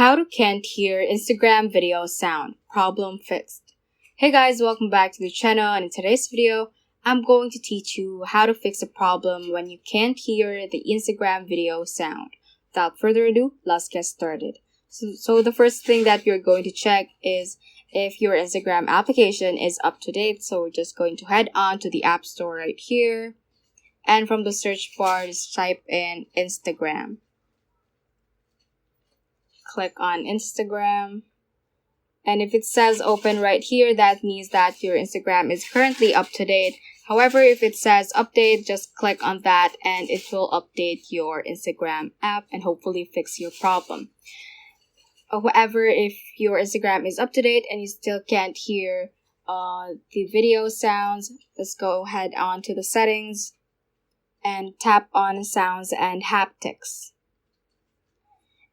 How to can't hear Instagram video sound. Problem fixed. Hey guys, welcome back to the channel, and in today's video, I'm going to teach you how to fix a problem when you can't hear the Instagram video sound. Without further ado, let's get started. So the first thing that you're going to check is if your Instagram application is up to date. So we're just going to head on to the App Store right here. And from the search bar, just type in Instagram. Click on Instagram. And if it says open right here, that means that your Instagram is currently up to date. However, if it says update, just click on that and it will update your Instagram app and hopefully fix your problem. However, if your Instagram is up to date and you still can't hear the video sounds, let's go ahead on to the settings and tap on sounds and haptics.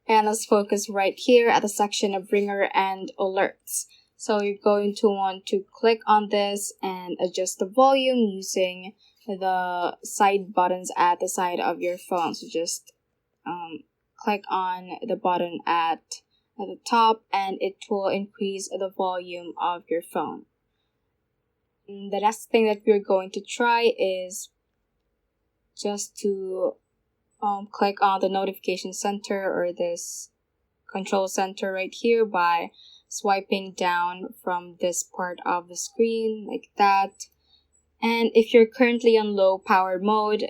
And let's focus right here at the section of ringer and alerts. So you're going to want to click on this and adjust the volume using the side buttons at the side of your phone. So just click on the button at the top and it will increase the volume of your phone. And the next thing that we're going to try is just to click on the notification center or this control center right here by swiping down from this part of the screen like that. And if you're currently on low power mode,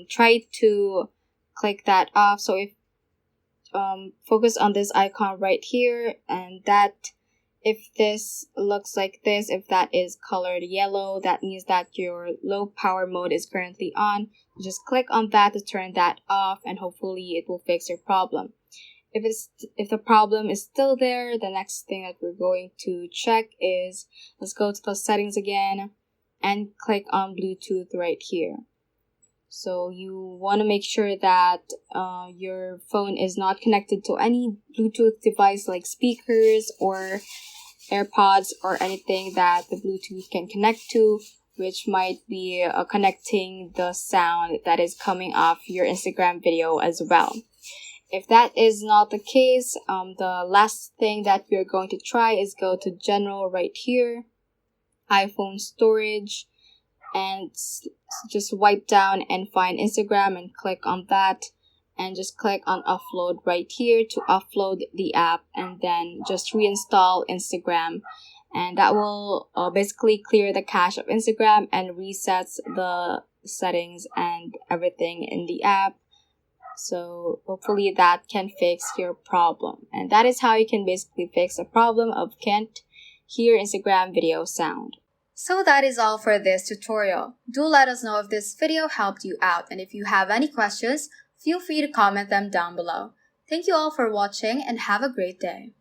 try to click that off. So if focus on this icon right here, and that if this looks like this, if that is colored yellow, that means that your low power mode is currently on. Just click on that to turn that off and hopefully it will fix your problem. If the problem is still there, the next thing that we're going to check is, let's go to the settings again and click on Bluetooth right here. So you want to make sure that your phone is not connected to any Bluetooth device like speakers or AirPods or anything that the Bluetooth can connect to, which might be connecting the sound that is coming off your Instagram video as well. If that is not the case, the last thing that we're going to try is go to General right here, iPhone storage, and just wipe down and find Instagram and click on that. And just click on upload right here to upload the app and then just reinstall Instagram. And that will basically clear the cache of Instagram and resets the settings and everything in the app. So hopefully that can fix your problem. And that is how you can basically fix a problem of can't hear Instagram video sound. So that is all for this tutorial. Do let us know if this video helped you out, and if you have any questions, feel free to comment them down below. Thank you all for watching and have a great day.